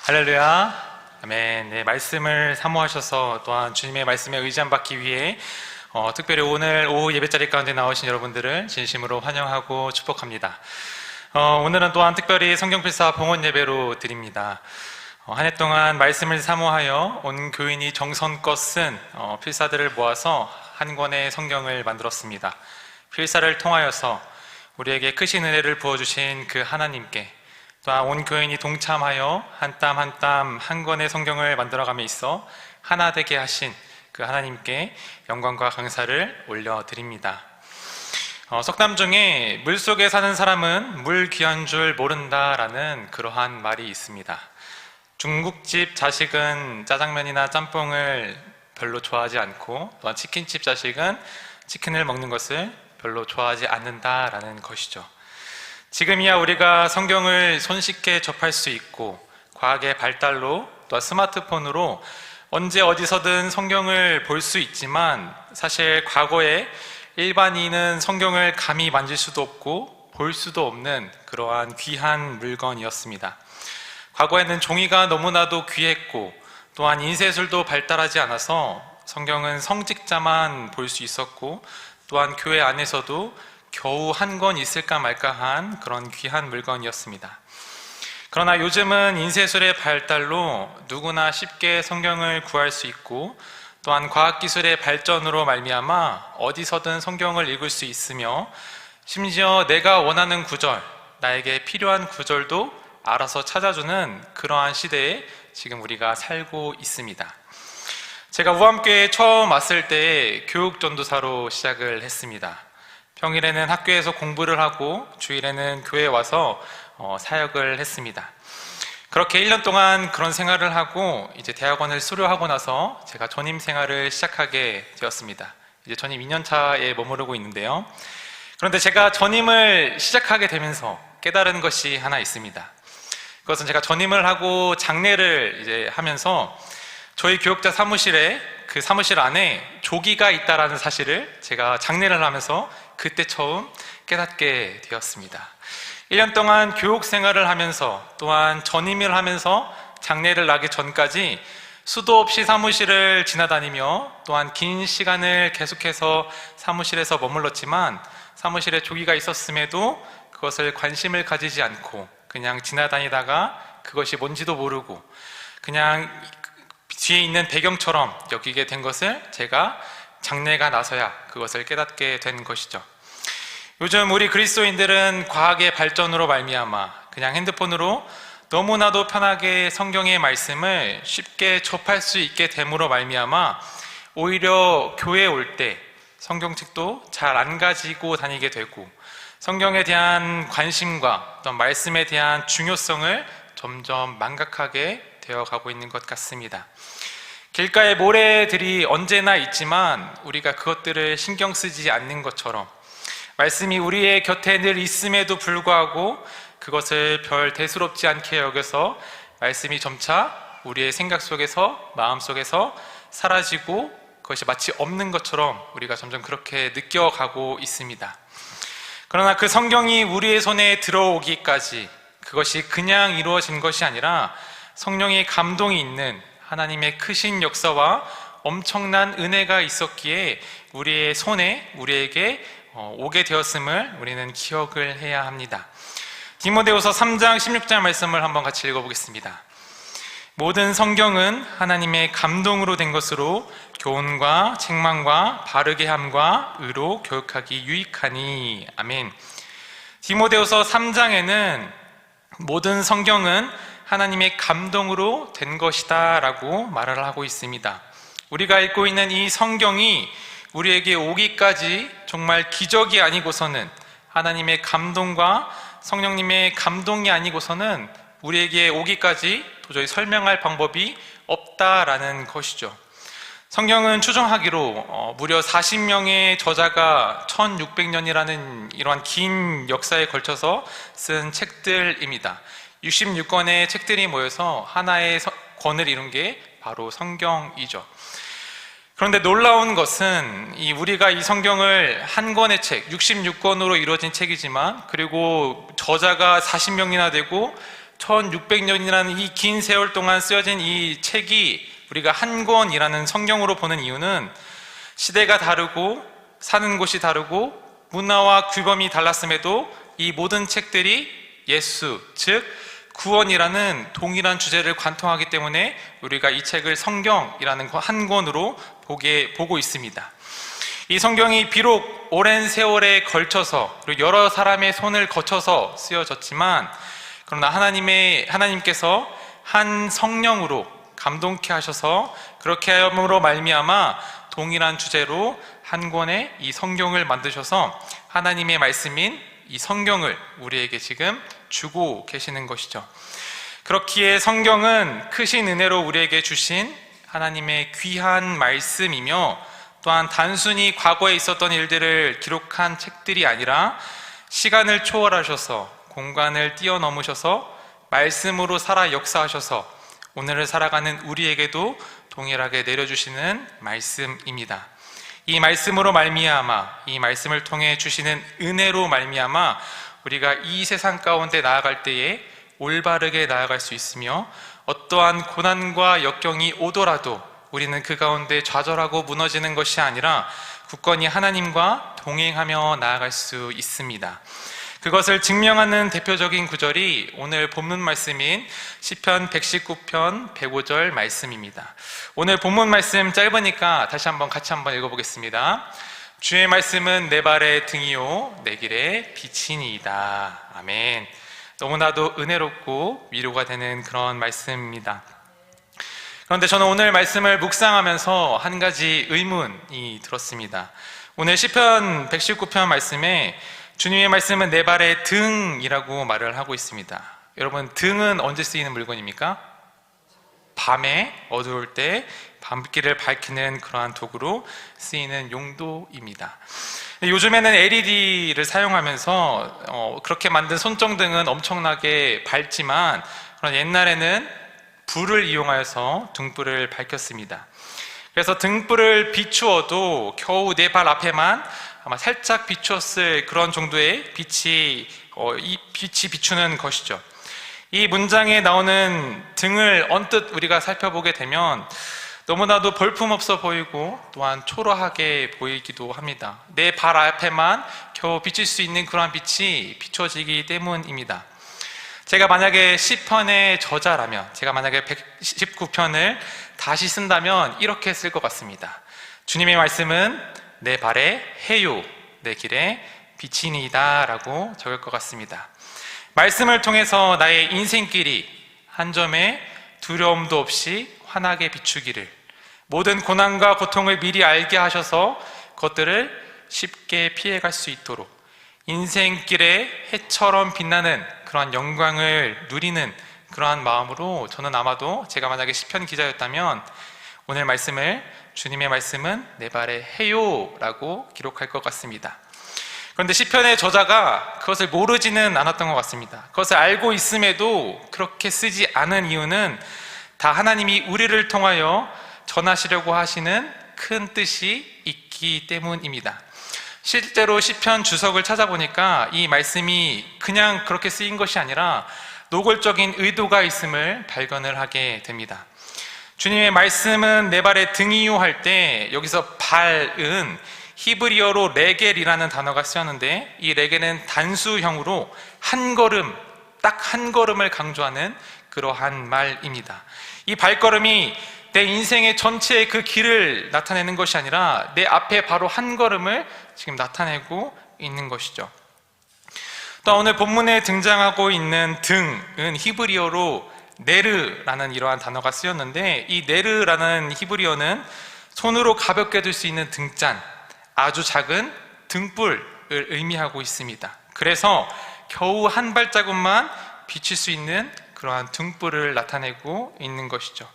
할렐루야. 아멘. 네, 말씀을 사모하셔서 또한 주님의 말씀에 의지함받기 위해 특별히 오늘 오후 예배자리 가운데 나오신 여러분들을 진심으로 환영하고 축복합니다. 오늘은 또한 특별히 성경필사 봉헌 예배로 드립니다. 한 해 동안 말씀을 사모하여 온 교인이 정성껏 쓴 필사들을 모아서 한 권의 성경을 만들었습니다. 필사를 통하여서 우리에게 크신 은혜를 부어주신 그 하나님께, 또한 온 교인이 동참하여 한 땀 한 땀 한 권의 성경을 만들어감에 있어 하나 되게 하신 그 하나님께 영광과 감사를 올려드립니다. 속담 중에 물속에 사는 사람은 물 귀한 줄 모른다라는 그러한 말이 있습니다. 중국집 자식은 짜장면이나 짬뽕을 별로 좋아하지 않고, 또한 치킨집 자식은 치킨을 먹는 것을 별로 좋아하지 않는다라는 것이죠. 지금이야 우리가 성경을 손쉽게 접할 수 있고, 과학의 발달로 또 스마트폰으로 언제 어디서든 성경을 볼 수 있지만, 사실 과거에 일반인은 성경을 감히 만질 수도 없고 볼 수도 없는 그러한 귀한 물건이었습니다. 과거에는 종이가 너무나도 귀했고, 또한 인쇄술도 발달하지 않아서 성경은 성직자만 볼 수 있었고, 또한 교회 안에서도 겨우 한 권 있을까 말까한 그런 귀한 물건이었습니다. 그러나 요즘은 인쇄술의 발달로 누구나 쉽게 성경을 구할 수 있고, 또한 과학기술의 발전으로 말미암아 어디서든 성경을 읽을 수 있으며, 심지어 내가 원하는 구절, 나에게 필요한 구절도 알아서 찾아주는 그러한 시대에 지금 우리가 살고 있습니다. 제가 우암교회에 처음 왔을 때 교육전도사로 시작을 했습니다. 평일에는 학교에서 공부를 하고 주일에는 교회에 와서 사역을 했습니다. 그렇게 1년 동안 그런 생활을 하고, 이제 대학원을 수료하고 나서 제가 전임 생활을 시작하게 되었습니다. 이제 전임 2년 차에 머무르고 있는데요. 그런데 제가 전임을 시작하게 되면서 깨달은 것이 하나 있습니다. 그것은 제가 전임을 하고 장례를 이제 하면서 저희 교육자 사무실에, 그 사무실 안에 조기가 있다라는 사실을 제가 장례를 하면서 그때 처음 깨닫게 되었습니다. 1년 동안 교육 생활을 하면서, 또한 전임을 하면서 장례를 나기 전까지 수도 없이 사무실을 지나다니며, 또한 긴 시간을 계속해서 사무실에서 머물렀지만, 사무실에 조기가 있었음에도 그것을 관심을 가지지 않고 그냥 지나다니다가 그것이 뭔지도 모르고 그냥 뒤에 있는 배경처럼 여기게 된 것을 제가 장례가 나서야 그것을 깨닫게 된 것이죠. 요즘 우리 그리스도인들은 과학의 발전으로 말미암아 그냥 핸드폰으로 너무나도 편하게 성경의 말씀을 쉽게 접할 수 있게 됨으로 말미암아 오히려 교회에 올 때 성경책도 잘 안 가지고 다니게 되고, 성경에 대한 관심과 또 말씀에 대한 중요성을 점점 망각하게 되어가고 있는 것 같습니다. 길가에 모래들이 언제나 있지만 우리가 그것들을 신경 쓰지 않는 것처럼, 말씀이 우리의 곁에 늘 있음에도 불구하고 그것을 별 대수롭지 않게 여겨서 말씀이 점차 우리의 생각 속에서, 마음 속에서 사라지고 그것이 마치 없는 것처럼 우리가 점점 그렇게 느껴가고 있습니다. 그러나 그 성경이 우리의 손에 들어오기까지 그것이 그냥 이루어진 것이 아니라 성령의 감동이 있는 하나님의 크신 역사와 엄청난 은혜가 있었기에 우리의 손에, 우리에게 오게 되었음을 우리는 기억을 해야 합니다. 디모데후서 3장 16절 말씀을 한번 같이 읽어보겠습니다. 모든 성경은 하나님의 감동으로 된 것으로 교훈과 책망과 바르게 함과 의로 교육하기 유익하니. 아멘. 디모데후서 3장에는 모든 성경은 하나님의 감동으로 된 것이다 라고 말을 하고 있습니다. 우리가 읽고 있는 이 성경이 우리에게 오기까지 정말 기적이 아니고서는, 하나님의 감동과 성령님의 감동이 아니고서는 우리에게 오기까지 도저히 설명할 방법이 없다라는 것이죠. 성경은 추정하기로 무려 40명의 저자가 1600년이라는 이러한 긴 역사에 걸쳐서 쓴 책들입니다. 66권의 책들이 모여서 하나의 권을 이룬 게 바로 성경이죠. 그런데 놀라운 것은 우리가 이 성경을 한 권의 책, 66권으로 이루어진 책이지만, 그리고 저자가 40명이나 되고 1600년이라는 이 긴 세월 동안 쓰여진 이 책이 우리가 한 권이라는 성경으로 보는 이유는 시대가 다르고 사는 곳이 다르고 문화와 규범이 달랐음에도 이 모든 책들이 예수, 즉 구원이라는 동일한 주제를 관통하기 때문에 우리가 이 책을 성경이라는 한 권으로 보고 있습니다. 이 성경이 비록 오랜 세월에 걸쳐서 그리고 여러 사람의 손을 거쳐서 쓰여졌지만, 그러나 하나님께서 한 성령으로 감동케 하셔서 그렇게 함으로 말미암아 동일한 주제로 한 권의 이 성경을 만드셔서 하나님의 말씀인 이 성경을 우리에게 지금 주고 계시는 것이죠. 그렇기에 성경은 크신 은혜로 우리에게 주신 하나님의 귀한 말씀이며, 또한 단순히 과거에 있었던 일들을 기록한 책들이 아니라 시간을 초월하셔서 공간을 뛰어넘으셔서 말씀으로 살아 역사하셔서 오늘을 살아가는 우리에게도 동일하게 내려주시는 말씀입니다. 이 말씀으로 말미암아, 이 말씀을 통해 주시는 은혜로 말미암아 우리가 이 세상 가운데 나아갈 때에 올바르게 나아갈 수 있으며, 어떠한 고난과 역경이 오더라도 우리는 그 가운데 좌절하고 무너지는 것이 아니라 굳건히 하나님과 동행하며 나아갈 수 있습니다. 그것을 증명하는 대표적인 구절이 오늘 본문 말씀인 시편 119편 105절 말씀입니다. 오늘 본문 말씀 짧으니까 다시 같이 한번 읽어보겠습니다. 주의 말씀은 내 발의 등이요 내 길의 빛이니이다. 아멘. 너무나도 은혜롭고 위로가 되는 그런 말씀입니다. 그런데 저는 오늘 말씀을 묵상하면서 한 가지 의문이 들었습니다. 오늘 시편 119편 말씀에 주님의 말씀은 내 발의 등이라고 말을 하고 있습니다. 여러분, 등은 언제 쓰이는 물건입니까? 밤에 어두울 때 밤길을 밝히는 그러한 도구로 쓰이는 용도입니다. 요즘에는 LED를 사용하면서 그렇게 만든 손정등은 엄청나게 밝지만, 그런 옛날에는 불을 이용하여서 등불을 밝혔습니다. 그래서 등불을 비추어도 겨우 내 발 앞에만 아마 살짝 비추었을 그런 정도의 빛이 비추는 것이죠. 이 문장에 나오는 등을 언뜻 우리가 살펴보게 되면 너무나도 볼품없어 보이고 또한 초라하게 보이기도 합니다. 내 발 앞에만 겨우 비칠 수 있는 그러한 빛이 비춰지기 때문입니다. 제가 만약에 시편의 저자라면, 제가 만약에 119편을 다시 쓴다면 이렇게 쓸 것 같습니다. 주님의 말씀은 내 발의 해요, 내 길의 빛이니이다 라고 적을 것 같습니다. 말씀을 통해서 나의 인생길이 한 점의 두려움도 없이 환하게 비추기를, 모든 고난과 고통을 미리 알게 하셔서 그것들을 쉽게 피해갈 수 있도록 인생길에 해처럼 빛나는 그러한 영광을 누리는 그러한 마음으로, 저는 아마도 제가 만약에 시편 기자였다면 오늘 말씀을, 주님의 말씀은 내 발의 해요 라고 기록할 것 같습니다. 그런데 시편의 저자가 그것을 모르지는 않았던 것 같습니다. 그것을 알고 있음에도 그렇게 쓰지 않은 이유는 다 하나님이 우리를 통하여 전하시려고 하시는 큰 뜻이 있기 때문입니다. 실제로 시편 주석을 찾아보니까 이 말씀이 그냥 그렇게 쓰인 것이 아니라 노골적인 의도가 있음을 발견을 하게 됩니다. 주님의 말씀은 내 발의 등이요 할 때 여기서 발은 히브리어로 레겔이라는 단어가 쓰였는데, 이 레겔은 단수형으로 한 걸음, 딱 한 걸음을 강조하는 그러한 말입니다. 이 발걸음이 내 인생의 전체의 그 길을 나타내는 것이 아니라 내 앞에 바로 한 걸음을 지금 나타내고 있는 것이죠. 또 오늘 본문에 등장하고 있는 등은 히브리어로 네르라는 이러한 단어가 쓰였는데, 이 네르라는 히브리어는 손으로 가볍게 들 수 있는 등잔, 아주 작은 등불을 의미하고 있습니다. 그래서 겨우 한 발자국만 비칠 수 있는 그러한 등불을 나타내고 있는 것이죠.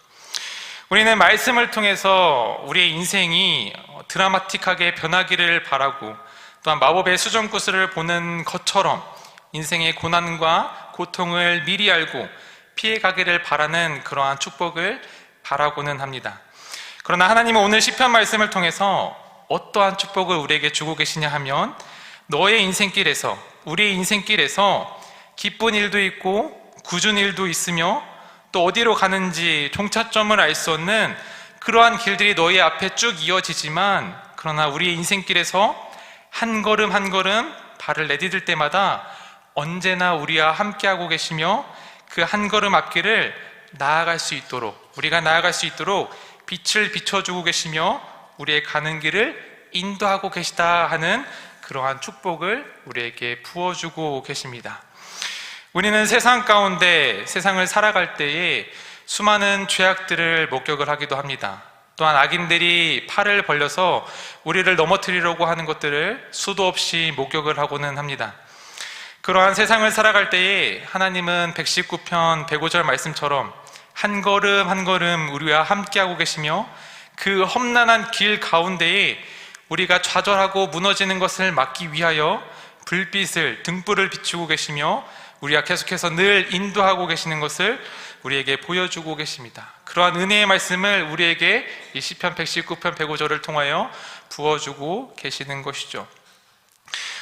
우리는 말씀을 통해서 우리의 인생이 드라마틱하게 변하기를 바라고, 또한 마법의 수정구슬을 보는 것처럼 인생의 고난과 고통을 미리 알고 피해가기를 바라는 그러한 축복을 바라고는 합니다. 그러나 하나님은 오늘 시편 말씀을 통해서 어떠한 축복을 우리에게 주고 계시냐 하면, 너의 인생길에서, 우리의 인생길에서 기쁜 일도 있고 굳은 일도 있으며 또 어디로 가는지 종착점을 알 수 없는 그러한 길들이 너희 앞에 쭉 이어지지만, 그러나 우리의 인생길에서 한 걸음 한 걸음 발을 내디딜 때마다 언제나 우리와 함께하고 계시며 그 한 걸음 앞길을 나아갈 수 있도록, 우리가 나아갈 수 있도록 빛을 비춰주고 계시며 우리의 가는 길을 인도하고 계시다 하는 그러한 축복을 우리에게 부어주고 계십니다. 우리는 세상 가운데 세상을 살아갈 때에 수많은 죄악들을 목격을 하기도 합니다. 또한 악인들이 팔을 벌려서 우리를 넘어뜨리려고 하는 것들을 수도 없이 목격을 하고는 합니다. 그러한 세상을 살아갈 때에 하나님은 119편 105절 말씀처럼 한 걸음 한 걸음 우리와 함께하고 계시며 그 험난한 길 가운데에 우리가 좌절하고 무너지는 것을 막기 위하여 불빛을, 등불을 비추고 계시며 우리가 계속해서 늘 인도하고 계시는 것을 우리에게 보여주고 계십니다. 그러한 은혜의 말씀을 우리에게 이 시편 119편 105절을 통하여 부어주고 계시는 것이죠.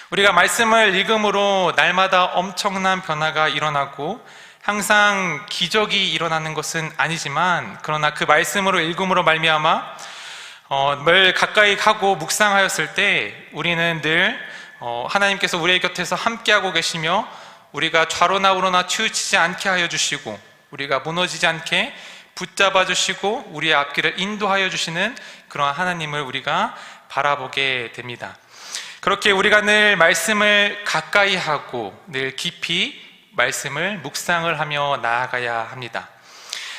우리가 말씀을 읽음으로 날마다 엄청난 변화가 일어나고 항상 기적이 일어나는 것은 아니지만, 그러나 그 말씀으로 읽음으로 말미암아 늘 가까이 가고 묵상하였을 때 우리는 늘 하나님께서 우리의 곁에서 함께하고 계시며 우리가 좌로나 우로나 치우치지 않게 하여 주시고 우리가 무너지지 않게 붙잡아 주시고 우리의 앞길을 인도하여 주시는 그러한 하나님을 우리가 바라보게 됩니다. 그렇게 우리가 늘 말씀을 가까이 하고 늘 깊이 말씀을 묵상을 하며 나아가야 합니다.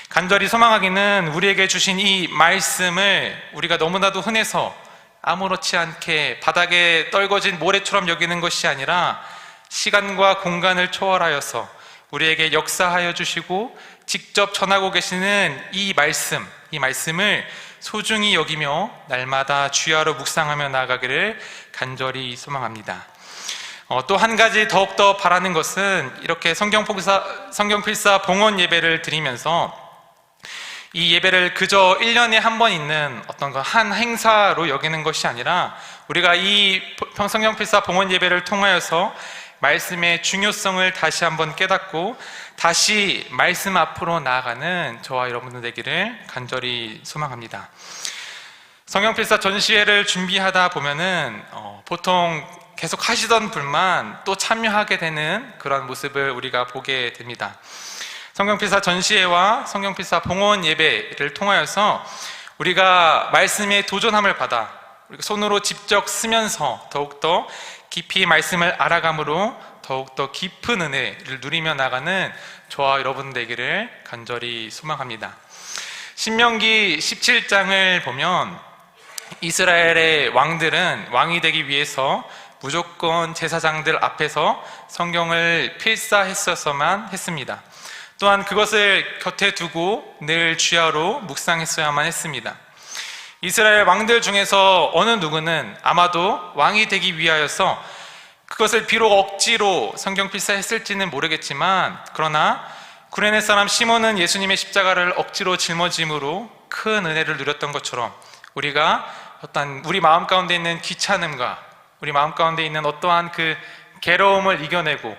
간절히 소망하기는 우리에게 주신 이 말씀을 우리가 너무나도 흔해서 아무렇지 않게 바닥에 떨궈진 모래처럼 여기는 것이 아니라 시간과 공간을 초월하여서 우리에게 역사하여 주시고 직접 전하고 계시는 이 말씀을 소중히 여기며 날마다 주야로 묵상하며 나아가기를 간절히 소망합니다. 또 한 가지 더욱더 바라는 것은 이렇게 성경필사 봉헌 예배를 드리면서 이 예배를 그저 1년에 한 번 있는 어떤 한 행사로 여기는 것이 아니라 우리가 이 성경필사 봉헌 예배를 통하여서 말씀의 중요성을 다시 한번 깨닫고 다시 말씀 앞으로 나아가는 저와 여러분들 되기를 간절히 소망합니다. 성경필사 전시회를 준비하다 보면은 보통 계속 하시던 분만 또 참여하게 되는 그런 모습을 우리가 보게 됩니다. 성경필사 전시회와 성경필사 봉헌 예배를 통하여서 우리가 말씀의 도전함을 받아 우리가 손으로 직접 쓰면서 더욱더 깊이 말씀을 알아감으로 더욱더 깊은 은혜를 누리며 나가는 저와 여러분 되기를 간절히 소망합니다. 신명기 17장을 보면 이스라엘의 왕들은 왕이 되기 위해서 무조건 제사장들 앞에서 성경을 필사했어야만 했습니다. 또한 그것을 곁에 두고 늘 주야로 묵상했어야만 했습니다. 이스라엘 왕들 중에서 어느 누구는 아마도 왕이 되기 위하여서 그것을 비록 억지로 성경 필사했을지는 모르겠지만, 그러나 구레네 사람 시몬은 예수님의 십자가를 억지로 짊어짐으로 큰 은혜를 누렸던 것처럼 우리가 어떤 우리 마음 가운데 있는 귀찮음과 우리 마음 가운데 있는 어떠한 그 괴로움을 이겨내고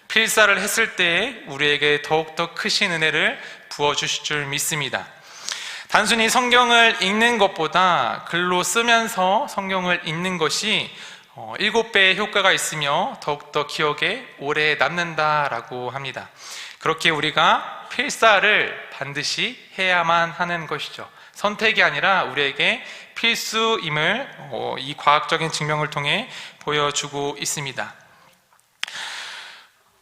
필사를 했을 때에 우리에게 더욱더 크신 은혜를 부어주실 줄 믿습니다. 단순히 성경을 읽는 것보다 글로 쓰면서 성경을 읽는 것이 7배의 효과가 있으며 더욱더 기억에 오래 남는다라고 합니다. 그렇게 우리가 필사를 반드시 해야만 하는 것이죠. 선택이 아니라 우리에게 필수임을 이 과학적인 증명을 통해 보여주고 있습니다.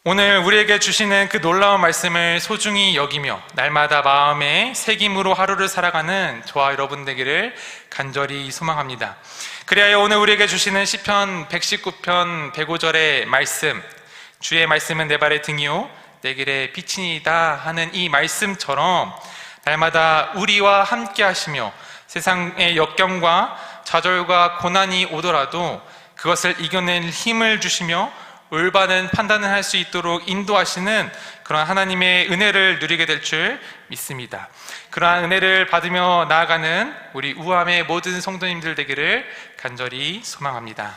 오늘 우리에게 주시는 그 놀라운 말씀을 소중히 여기며 날마다 마음의 새김으로 하루를 살아가는 저와 여러분 되기를 간절히 소망합니다. 그리하여 오늘 우리에게 주시는 시편 119편 105절의 말씀, 주의 말씀은 내 발의 등이요 내 길의 빛이니이다 하는 이 말씀처럼 날마다 우리와 함께 하시며 세상의 역경과 좌절과 고난이 오더라도 그것을 이겨낼 힘을 주시며 올바른 판단을 할 수 있도록 인도하시는 그런 하나님의 은혜를 누리게 될 줄 믿습니다. 그러한 은혜를 받으며 나아가는 우리 우암의 모든 성도님들 되기를 간절히 소망합니다.